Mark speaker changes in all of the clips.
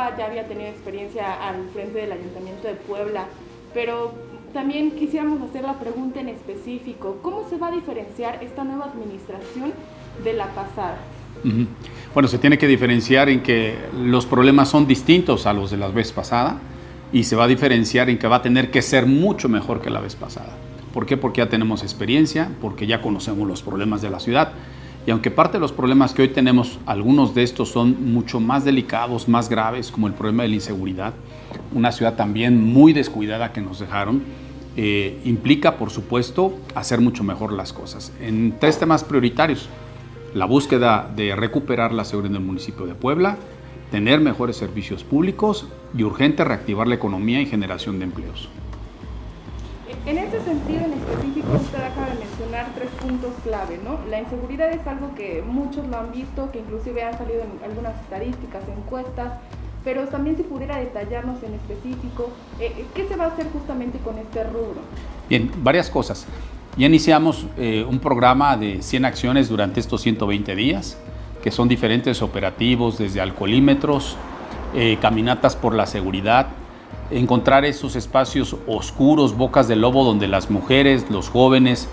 Speaker 1: etapa ya había tenido experiencia al frente del Ayuntamiento de Puebla, pero también quisiéramos hacer la pregunta en específico, ¿cómo se va a diferenciar esta nueva administración de la pasada?
Speaker 2: Uh-huh. Bueno, se tiene que diferenciar en que los problemas son distintos a los de la vez pasada y se va a diferenciar en que va a tener que ser mucho mejor que la vez pasada. ¿Por qué? Porque ya tenemos experiencia, porque ya conocemos los problemas de la ciudad. Y aunque parte de los problemas que hoy tenemos, algunos de estos son mucho más delicados, más graves, como el problema de la inseguridad, una ciudad también muy descuidada que nos dejaron, implica, por supuesto, hacer mucho mejor las cosas. En 3 temas prioritarios: la búsqueda de recuperar la seguridad en el municipio de Puebla, tener mejores servicios públicos y urgente reactivar la economía y generación de empleos.
Speaker 1: En ese sentido en específico, usted acaba de mencionar 3 puntos clave, ¿no? La inseguridad es algo que muchos lo han visto, que inclusive han salido en algunas estadísticas, encuestas, pero también si pudiera detallarnos en específico, ¿qué se va a hacer justamente con este rubro?
Speaker 2: Bien, varias cosas. Ya iniciamos un programa de 100 acciones durante estos 120 días, que son diferentes operativos, desde alcoholímetros, caminatas por la seguridad, encontrar esos espacios oscuros, bocas de lobo, donde las mujeres, los jóvenes,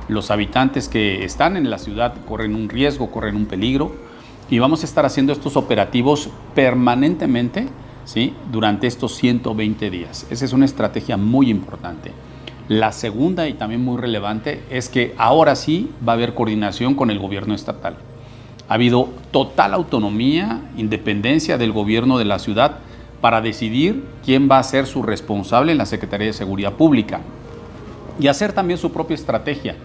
Speaker 2: los habitantes que están en la ciudad corren un riesgo, corren un peligro, y vamos a estar haciendo estos operativos permanentemente, ¿sí?, durante estos 120 días. Esa es una estrategia muy importante. La segunda, y también muy relevante, es que ahora sí va a haber coordinación con el gobierno estatal. Ha habido total autonomía, independencia del gobierno de la ciudad para decidir quién va a ser su responsable en la Secretaría de Seguridad Pública y hacer también su propia estrategia.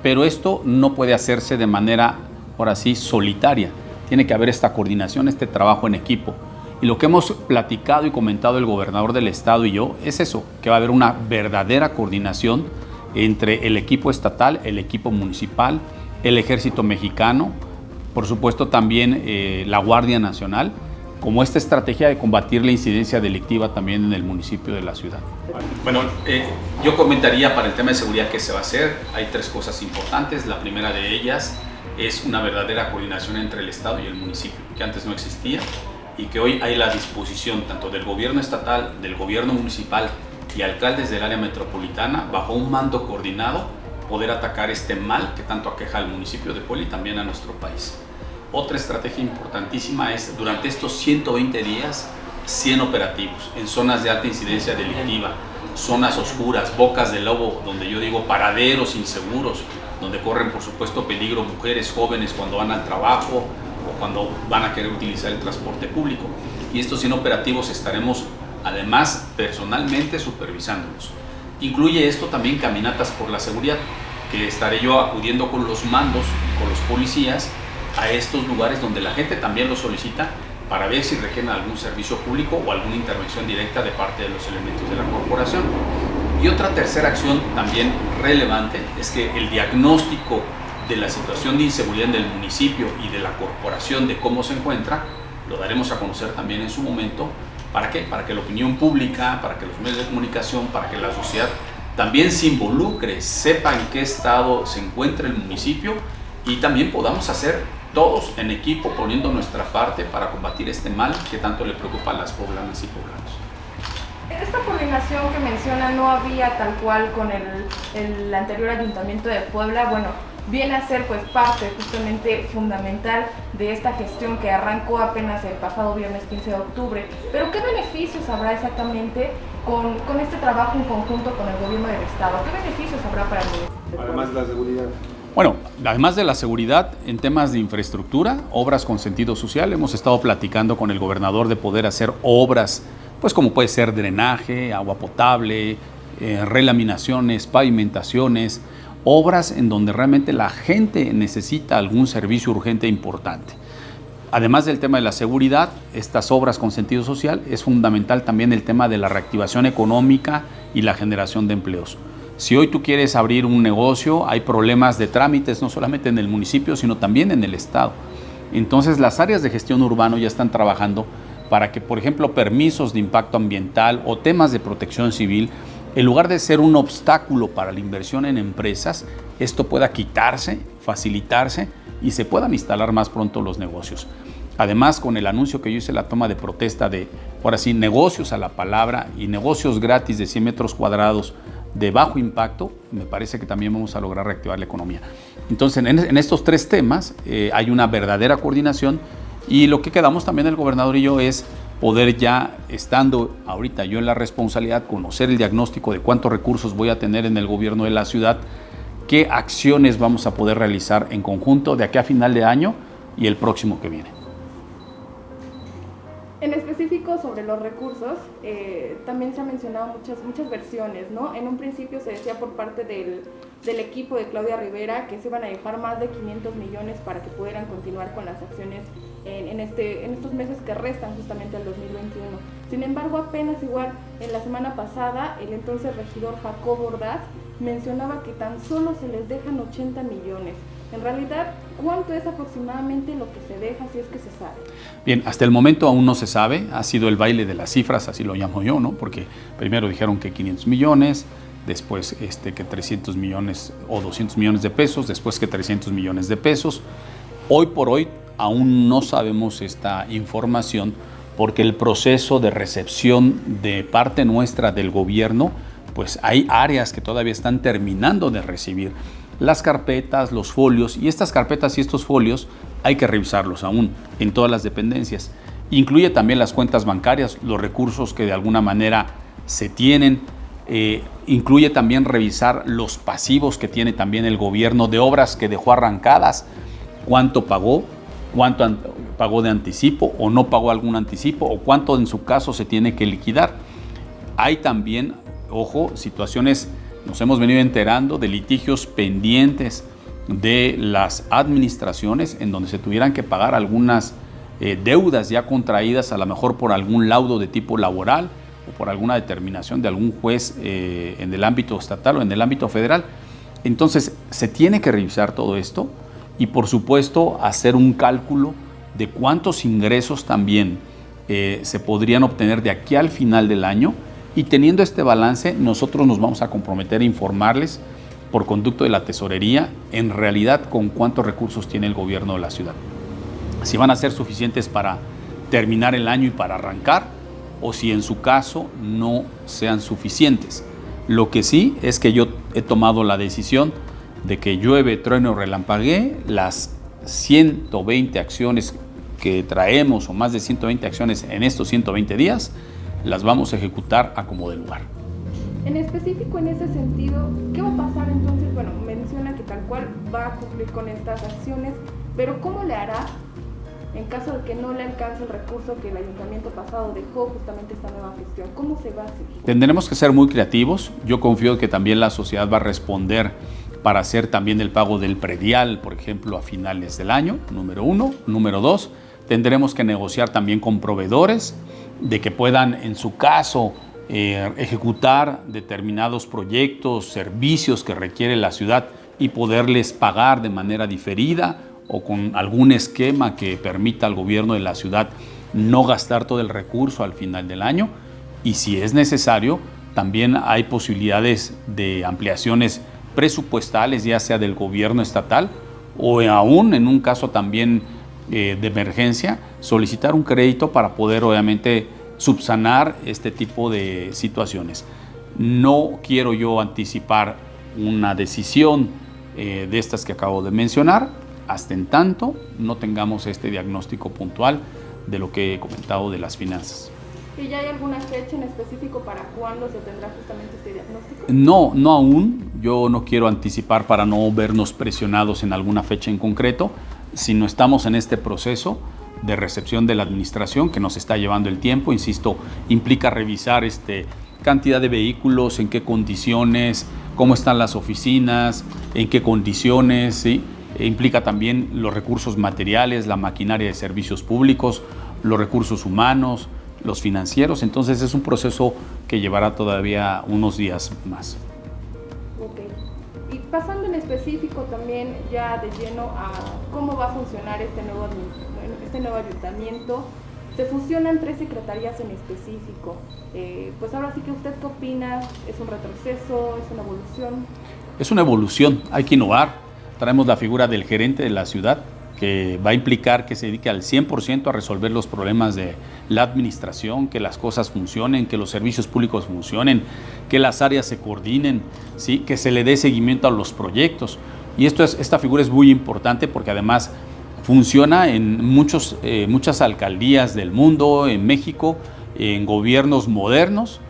Speaker 2: Pero esto no puede hacerse de manera, ahora sí, solitaria. Tiene que haber esta coordinación, este trabajo en equipo. Y lo que hemos platicado y comentado el gobernador del estado y yo es eso, que va a haber una verdadera coordinación entre el equipo estatal, el equipo municipal, el Ejército Mexicano, por supuesto también la Guardia Nacional, como esta estrategia de combatir la incidencia delictiva también en el municipio de la ciudad. Bueno, yo comentaría para el tema de seguridad que se va a hacer. Hay 3 cosas importantes. La primera de ellas es una verdadera coordinación entre el estado y el municipio, que antes no existía, y que hoy hay la disposición tanto del gobierno estatal, del gobierno municipal y alcaldes del área metropolitana, bajo un mando coordinado, poder atacar este mal que tanto aqueja al municipio de Puebla y también a nuestro país. Otra estrategia importantísima es, durante estos 120 días, 100 operativos en zonas de alta incidencia delictiva, zonas oscuras, bocas de lobo, donde yo digo paraderos inseguros, donde corren por supuesto peligro mujeres, jóvenes cuando van al trabajo o cuando van a querer utilizar el transporte público. Y estos 100 operativos estaremos además personalmente supervisándolos. Incluye esto también caminatas por la seguridad, que estaré yo acudiendo con los mandos, con los policías, a estos lugares donde la gente también lo solicita para ver si requieren algún servicio público o alguna intervención directa de parte de los elementos de la corporación. Y otra tercera acción también relevante es que el diagnóstico de la situación de inseguridad en el municipio y de la corporación, de cómo se encuentra, lo daremos a conocer también en su momento. ¿Para qué? Para que la opinión pública, para que los medios de comunicación, para que la sociedad también se involucre, sepa en qué estado se encuentra el municipio y también podamos hacer todos en equipo poniendo nuestra parte para combatir este mal que tanto le preocupa a las poblanas y poblanos.
Speaker 1: Esta coordinación que menciona no había tal cual con el anterior Ayuntamiento de Puebla, bueno, viene a ser pues parte justamente fundamental de esta gestión que arrancó apenas el pasado viernes 15 de octubre. Pero ¿qué beneficios habrá exactamente con este trabajo en conjunto con el gobierno del estado? ¿Qué beneficios habrá para el municipio?
Speaker 3: Además de la seguridad.
Speaker 2: Bueno, además de la seguridad, en temas de infraestructura, obras con sentido social, hemos estado platicando con el gobernador de poder hacer obras, pues como puede ser drenaje, agua potable, relaminaciones, pavimentaciones, obras en donde realmente la gente necesita algún servicio urgente e importante. Además del tema de la seguridad, estas obras con sentido social, es fundamental también el tema de la reactivación económica y la generación de empleos. Si hoy tú quieres abrir un negocio, hay problemas de trámites, no solamente en el municipio, sino también en el estado. Entonces, las áreas de gestión urbano ya están trabajando para que, por ejemplo, permisos de impacto ambiental o temas de protección civil, en lugar de ser un obstáculo para la inversión en empresas, esto pueda quitarse, facilitarse y se puedan instalar más pronto los negocios. Además, con el anuncio que yo hice, la toma de protesta de, ahora sí, negocios a la palabra y negocios gratis de 100 metros cuadrados de bajo impacto, me parece que también vamos a lograr reactivar la economía. Entonces, en estos tres temas hay una verdadera coordinación, y lo que quedamos también el gobernador y yo es poder, ya estando ahorita yo en la responsabilidad, conocer el diagnóstico de cuántos recursos voy a tener en el gobierno de la ciudad, qué acciones vamos a poder realizar en conjunto de aquí a final de año y el próximo que viene.
Speaker 1: En específico sobre los recursos, también se han mencionado muchas versiones, ¿no? En un principio se decía por parte del equipo de Claudia Rivera que se iban a dejar más de 500 millones para que pudieran continuar con las acciones en estos meses que restan justamente al 2021. Sin embargo, apenas igual en la semana pasada, el entonces regidor Jacobo Ordaz mencionaba que tan solo se les dejan 80 millones. En realidad, ¿cuánto es aproximadamente lo que se deja, si es que se sabe?
Speaker 2: Bien, hasta el momento aún no se sabe, ha sido el baile de las cifras, así lo llamo yo, ¿no? Porque primero dijeron que 500 millones, después que 300 millones o 200 millones de pesos, después que 300 millones de pesos. Hoy por hoy aún no sabemos esta información porque el proceso de recepción de parte nuestra del gobierno, pues hay áreas que todavía están terminando de recibir las carpetas, los folios, y estas carpetas y estos folios hay que revisarlos aún en todas las dependencias. Incluye también las cuentas bancarias, los recursos que de alguna manera se tienen. Incluye también revisar los pasivos que tiene también el gobierno de obras que dejó arrancadas, cuánto pagó, cuánto pagó de anticipo o no pagó algún anticipo, o cuánto en su caso se tiene que liquidar. Hay también, ojo, situaciones, nos hemos venido enterando de litigios pendientes de las administraciones en donde se tuvieran que pagar algunas deudas ya contraídas, a lo mejor por algún laudo de tipo laboral o por alguna determinación de algún juez en el ámbito estatal o en el ámbito federal. Entonces, se tiene que revisar todo esto y, por supuesto, hacer un cálculo de cuántos ingresos también se podrían obtener de aquí al final del año. Y teniendo este balance, nosotros nos vamos a comprometer a informarles por conducto de la tesorería en realidad con cuántos recursos tiene el gobierno de la ciudad. Si van a ser suficientes para terminar el año y para arrancar, o si en su caso no sean suficientes. Lo que sí es que yo he tomado la decisión de que llueve, trueno, relampaguee, las 120 acciones que traemos, o más de 120 acciones en estos 120 días, las vamos a ejecutar a como de lugar.
Speaker 1: En específico, en ese sentido, ¿qué va a pasar entonces? Bueno, menciona que tal cual va a cumplir con estas acciones, pero ¿cómo le hará en caso de que no le alcance el recurso que el ayuntamiento pasado dejó justamente esta nueva gestión? ¿Cómo se va a hacer?
Speaker 2: Tendremos que ser muy creativos. Yo confío que también la sociedad va a responder para hacer también el pago del predial, por ejemplo, a finales del año, número 1. Número 2, tendremos que negociar también con proveedores de que puedan, en su caso, ejecutar determinados proyectos, servicios que requiere la ciudad y poderles pagar de manera diferida o con algún esquema que permita al gobierno de la ciudad no gastar todo el recurso al final del año. Y si es necesario, también hay posibilidades de ampliaciones presupuestales, ya sea del gobierno estatal o aún en un caso también de emergencia, solicitar un crédito para poder obviamente subsanar este tipo de situaciones. No quiero yo anticipar una decisión de estas que acabo de mencionar hasta en tanto no tengamos este diagnóstico puntual de lo que he comentado de las finanzas.
Speaker 1: ¿Y ya hay alguna fecha en específico para cuándo se tendrá justamente este diagnóstico?
Speaker 2: No aún. Yo no quiero anticipar para no vernos presionados en alguna fecha en concreto, sino estamos en este proceso de recepción de la administración que nos está llevando el tiempo. Insisto, implica revisar cantidad de vehículos, en qué condiciones, cómo están las oficinas, en qué condiciones, ¿sí? Implica también los recursos materiales, la maquinaria de servicios públicos, los recursos humanos, los financieros. Entonces es un proceso que llevará todavía unos días más.
Speaker 1: Ok. Y pasando en específico también ya de lleno a cómo va a funcionar este nuevo ayuntamiento. Se fusionan 3 secretarías en específico. Pues ahora sí que usted qué opina, ¿es un retroceso, es una evolución?
Speaker 2: Es una evolución, hay que innovar. Traemos la figura del gerente de la ciudad, que va a implicar que se dedique al 100% a resolver los problemas de la administración, que las cosas funcionen, que los servicios públicos funcionen, que las áreas se coordinen, ¿sí? Que se le dé seguimiento a los proyectos. Y esta figura es muy importante porque además funciona en muchas alcaldías del mundo, en México, en gobiernos modernos,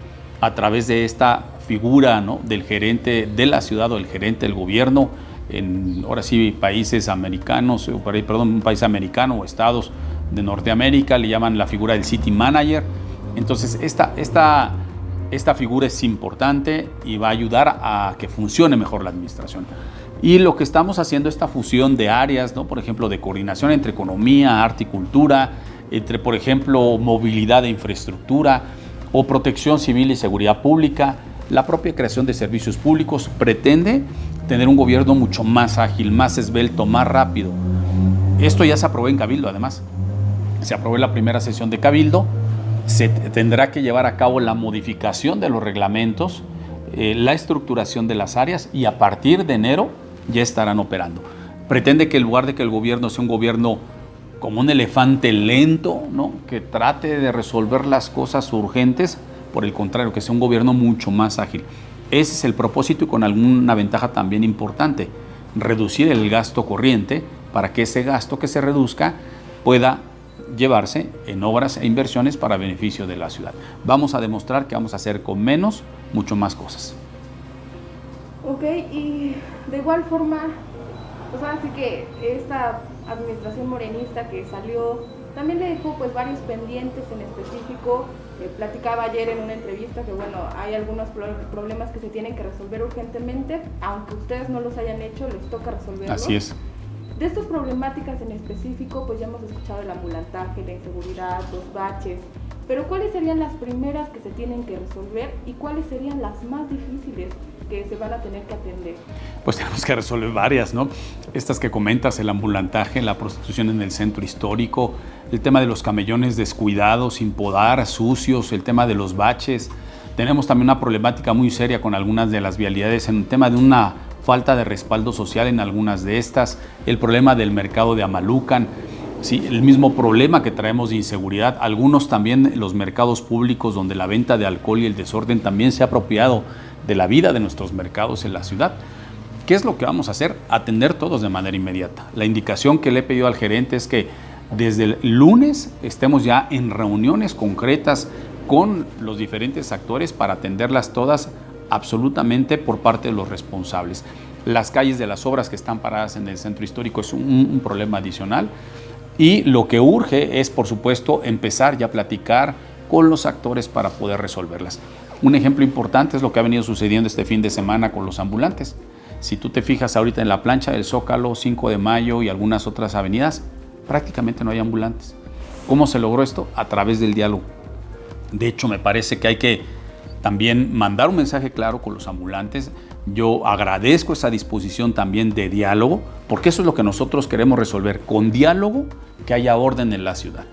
Speaker 2: a través de esta figura, ¿no?, del gerente de la ciudad o el gerente del gobierno, ahora sí, países americanos, un país americano o estados de Norteamérica le llaman la figura del City Manager. Entonces, esta figura es importante y va a ayudar a que funcione mejor la administración. Y lo que estamos haciendo, esta fusión de áreas, ¿no?, por ejemplo, de coordinación entre economía, arte y cultura, entre, por ejemplo, movilidad e infraestructura, o protección civil y seguridad pública, la propia creación de servicios públicos, pretende tener un gobierno mucho más ágil, más esbelto, más rápido. Esto ya se aprobó en Cabildo, además. Se aprobó en la primera sesión de Cabildo. Se tendrá que llevar a cabo la modificación de los reglamentos, la estructuración de las áreas, y a partir de enero ya estarán operando. Pretende que en lugar de que el gobierno sea un gobierno como un elefante lento, ¿no?, que trate de resolver las cosas urgentes, por el contrario, que sea un gobierno mucho más ágil. Ese es el propósito, y con alguna ventaja también importante: reducir el gasto corriente para que ese gasto que se reduzca pueda llevarse en obras e inversiones para beneficio de la ciudad. Vamos a demostrar que vamos a hacer con menos mucho más cosas.
Speaker 1: Ok, y de igual forma, pues ahora sí que esta administración morenista que salió también le dejó pues varios pendientes en específico. Platicaba ayer en una entrevista que bueno, hay algunos problemas que se tienen que resolver urgentemente, aunque ustedes no los hayan hecho, les toca resolverlos.
Speaker 2: Así es.
Speaker 1: De estas problemáticas en específico, pues ya hemos escuchado el ambulantaje, la inseguridad, los baches, pero ¿cuáles serían las primeras que se tienen que resolver y cuáles serían las más difíciles que se van a tener que atender?
Speaker 2: Pues tenemos que resolver varias, ¿no? Estas que comentas, el ambulantaje, la prostitución en el centro histórico, el tema de los camellones descuidados, sin podar, sucios, el tema de los baches. Tenemos también una problemática muy seria con algunas de las vialidades en el tema de una falta de respaldo social en algunas de estas, el problema del mercado de Amalucan, ¿sí?, el mismo problema que traemos de inseguridad, algunos también los mercados públicos donde la venta de alcohol y el desorden también se ha apropiado de la vida de nuestros mercados en la ciudad. ¿Qué es lo que vamos a hacer? Atender todos de manera inmediata. La indicación que le he pedido al gerente es que desde el lunes estemos ya en reuniones concretas con los diferentes actores para atenderlas todas absolutamente por parte de los responsables. Las calles de las obras que están paradas en el centro histórico es un problema adicional, y lo que urge es, por supuesto, empezar ya a platicar con los actores para poder resolverlas. Un ejemplo importante es lo que ha venido sucediendo este fin de semana con los ambulantes. Si tú te fijas ahorita en la plancha del Zócalo, 5 de Mayo y algunas otras avenidas, prácticamente no hay ambulantes. ¿Cómo se logró esto? A través del diálogo. De hecho, me parece que hay que también mandar un mensaje claro con los ambulantes. Yo agradezco esa disposición también de diálogo, porque eso es lo que nosotros queremos resolver. Con diálogo, que haya orden en la ciudad.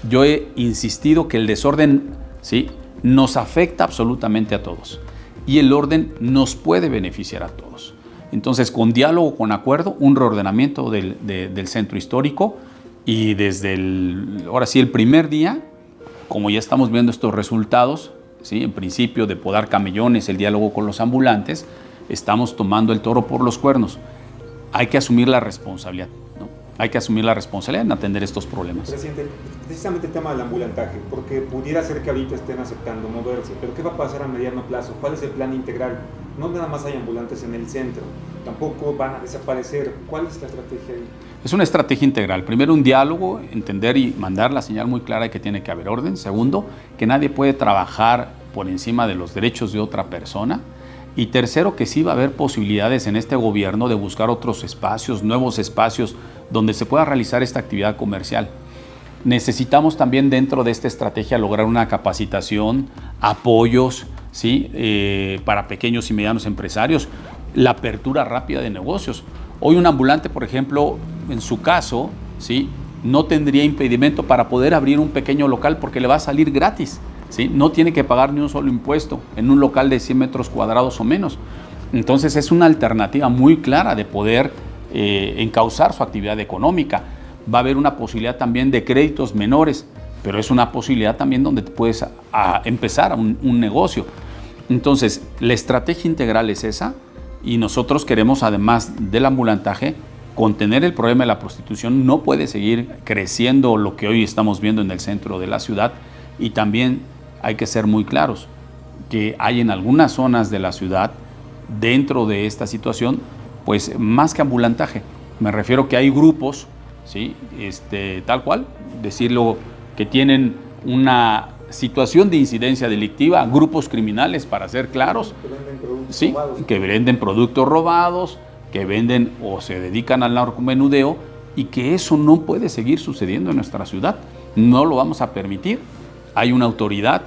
Speaker 2: Yo he insistido que el desorden, ¿sí?, nos afecta absolutamente a todos, y el orden nos puede beneficiar a todos. Entonces, con diálogo, con acuerdo, un reordenamiento del centro histórico, y desde ahora sí, el primer día, como ya estamos viendo estos resultados, ¿sí?, en principio de podar camellones, el diálogo con los ambulantes, estamos tomando el toro por los cuernos. Hay que asumir la responsabilidad, ¿no? Hay que asumir la responsabilidad en atender estos problemas.
Speaker 3: Presidente, precisamente el tema del ambulantaje, porque pudiera ser que ahorita estén aceptando moverse, pero ¿qué va a pasar a mediano plazo? ¿Cuál es el plan integral? No nada más hay ambulantes en el centro, tampoco van a desaparecer. ¿Cuál es la estrategia ahí?
Speaker 2: Es una estrategia integral. Primero, un diálogo, entender y mandar la señal muy clara de que tiene que haber orden. Segundo, que nadie puede trabajar por encima de los derechos de otra persona. Y tercero, que sí va a haber posibilidades en este gobierno de buscar otros espacios, nuevos espacios donde se pueda realizar esta actividad comercial. Necesitamos también dentro de esta estrategia lograr una capacitación, apoyos, ¿sí?, para pequeños y medianos empresarios, la apertura rápida de negocios. Hoy un ambulante, por ejemplo, en su caso, ¿sí?, no tendría impedimento para poder abrir un pequeño local porque le va a salir gratis, ¿sí? No tiene que pagar ni un solo impuesto en un local de 100 metros cuadrados o menos. Entonces es una alternativa muy clara de poder encauzar su actividad económica. va a haber una posibilidad también de créditos menores, pero es una posibilidad también donde te puedes empezar un negocio. Entonces, la estrategia integral es esa, y nosotros queremos, además del ambulantaje, contener el problema de la prostitución. No puede seguir creciendo lo que hoy estamos viendo en el centro de la ciudad, y también hay que ser muy claros que hay en algunas zonas de la ciudad, dentro de esta situación, pues más que ambulantaje, me refiero que hay grupos, ¿sí? Tal cual, decirlo, que tienen una situación de incidencia delictiva, grupos criminales, para ser claros,
Speaker 3: Que venden productos
Speaker 2: sí,
Speaker 3: robados.
Speaker 2: que venden productos robados, que venden o se dedican al narcomenudeo, y que eso no puede seguir sucediendo en nuestra ciudad. No lo vamos a permitir. Hay una autoridad,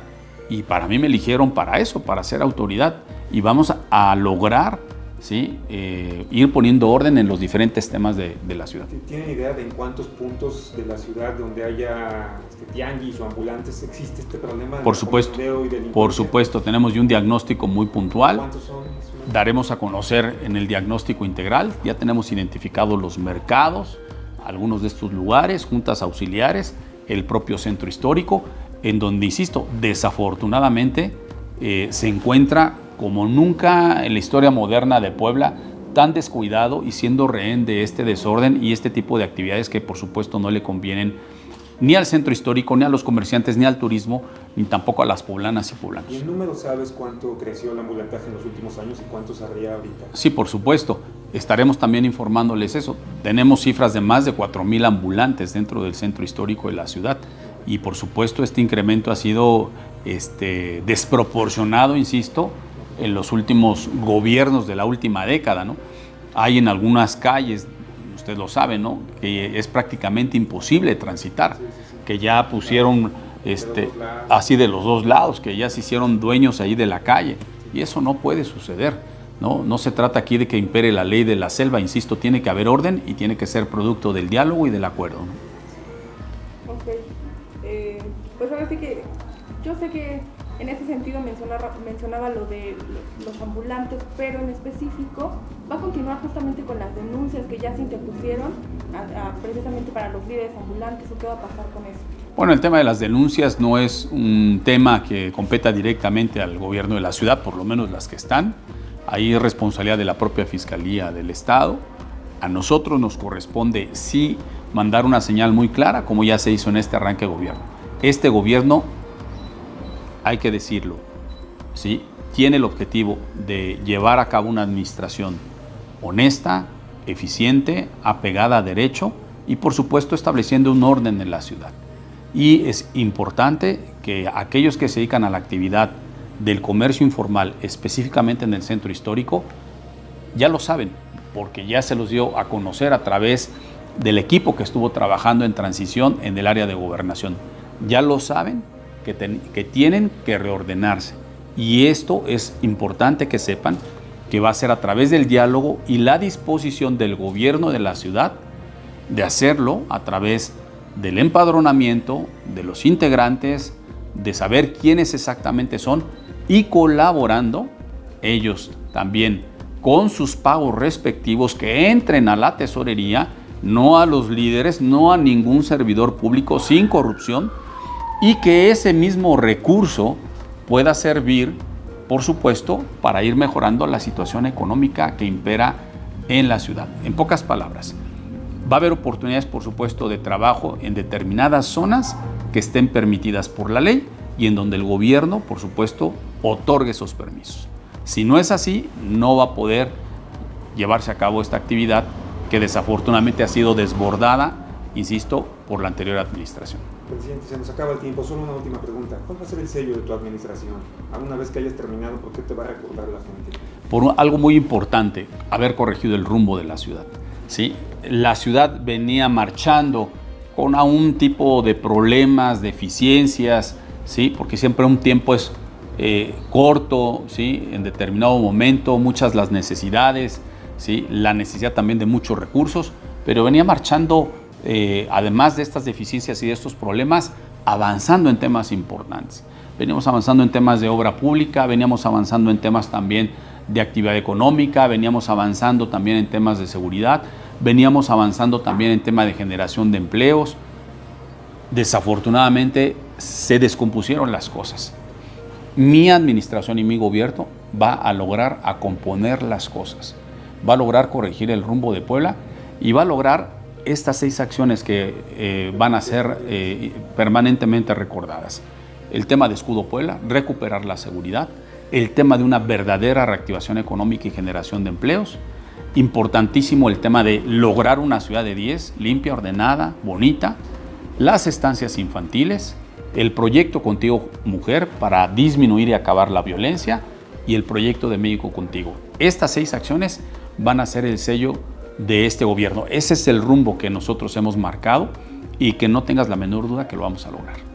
Speaker 2: y para mí me eligieron para eso, para ser autoridad, y vamos a lograr, ¿sí? Ir poniendo orden en los diferentes temas de la ciudad.
Speaker 3: ¿Tienen idea de en cuántos puntos de la ciudad donde haya tianguis o ambulantes existe este problema?
Speaker 2: Por supuesto, por supuesto, tenemos ya un diagnóstico muy puntual.
Speaker 3: ¿Cuántos son?
Speaker 2: Daremos a conocer en el diagnóstico integral. Ya tenemos identificados los mercados, algunos de estos lugares, juntas auxiliares, el propio centro histórico, en donde, insisto, desafortunadamente se encuentra, como nunca en la historia moderna de Puebla, tan descuidado y siendo rehén de este desorden y este tipo de actividades que por supuesto no le convienen ni al centro histórico, ni a los comerciantes, ni al turismo, ni tampoco a las poblanas y poblanos.
Speaker 3: ¿Y en número sabes cuánto creció el ambulantaje en los últimos años y cuánto se habría ahorita?
Speaker 2: Sí, por supuesto. Estaremos también informándoles eso. Tenemos cifras de más de 4,000 ambulantes dentro del centro histórico de la ciudad. Y por supuesto este incremento ha sido desproporcionado, insisto, en los últimos gobiernos de la última década, ¿no? Hay en algunas calles, usted lo sabe, ¿no?, que es prácticamente imposible transitar, que ya pusieron así de los dos lados, que ya se hicieron dueños ahí de la calle, y eso no puede suceder, ¿no? No se trata aquí de que impere la ley de la selva, insisto, tiene que haber orden y tiene que ser producto del diálogo y del acuerdo, ¿no?
Speaker 1: Ok, pues ahora sí que yo sé que en ese sentido mencionaba lo de los ambulantes, pero en específico va a continuar justamente con las denuncias que ya se interpusieron precisamente para los líderes ambulantes, ¿o qué va a pasar con eso?
Speaker 2: Bueno, el tema de las denuncias no es un tema que competa directamente al gobierno de la ciudad, por lo menos las que están. Ahí es responsabilidad de la propia Fiscalía del Estado. A nosotros nos corresponde sí mandar una señal muy clara, como ya se hizo en este arranque de gobierno. Este gobierno, hay que decirlo, ¿sí?, tiene el objetivo de llevar a cabo una administración honesta, eficiente, apegada a derecho y, por supuesto, estableciendo un orden en la ciudad. Y es importante que aquellos que se dedican a la actividad del comercio informal, específicamente en el centro histórico, ya lo saben, porque ya se los dio a conocer a través del equipo que estuvo trabajando en transición en el área de gobernación. Ya lo saben que tienen que reordenarse. Y esto es importante que sepan que va a ser a través del diálogo y la disposición del gobierno de la ciudad de hacerlo a través del empadronamiento de los integrantes, de saber quiénes exactamente son y colaborando ellos también con sus pagos respectivos, que entren a la tesorería, no a los líderes, no a ningún servidor público, sin corrupción, y que ese mismo recurso pueda servir, por supuesto, para ir mejorando la situación económica que impera en la ciudad. En pocas palabras, va a haber oportunidades, por supuesto, de trabajo en determinadas zonas que estén permitidas por la ley y en donde el gobierno, por supuesto, otorgue esos permisos. Si no es así, no va a poder llevarse a cabo esta actividad que desafortunadamente ha sido desbordada, insisto, por la anterior administración.
Speaker 3: Presidente, se nos acaba el tiempo. Solo una última pregunta. ¿Cuál va a ser el sello de tu administración? Una vez que hayas terminado, ¿por qué te va a recordar la gente?
Speaker 2: Por algo muy importante, haber corregido el rumbo de la ciudad, ¿sí? La ciudad venía marchando con un tipo de problemas, deficiencias, ¿sí? Porque siempre un tiempo es corto, ¿sí? En determinado momento, muchas las necesidades, ¿sí? La necesidad también de muchos recursos, pero venía marchando, además de estas deficiencias y de estos problemas, avanzando en temas importantes. Veníamos avanzando en temas de obra pública, veníamos avanzando en temas también de actividad económica, veníamos avanzando también en temas de seguridad, Veníamos avanzando también en tema de generación de empleos. Desafortunadamente se descompusieron las cosas. Mi administración y mi gobierno va a lograr a componer las cosas, va a lograr corregir el rumbo de Puebla y va a lograr estas 6 acciones que van a ser permanentemente recordadas. El tema de Escudo Puebla, recuperar la seguridad, el tema de una verdadera reactivación económica y generación de empleos, importantísimo el tema de lograr una ciudad de 10, limpia, ordenada, bonita, las estancias infantiles, el proyecto Contigo Mujer para disminuir y acabar la violencia y el proyecto de México Contigo. Estas 6 acciones van a ser el sello de este gobierno. Ese es el rumbo que nosotros hemos marcado y que no tengas la menor duda que lo vamos a lograr.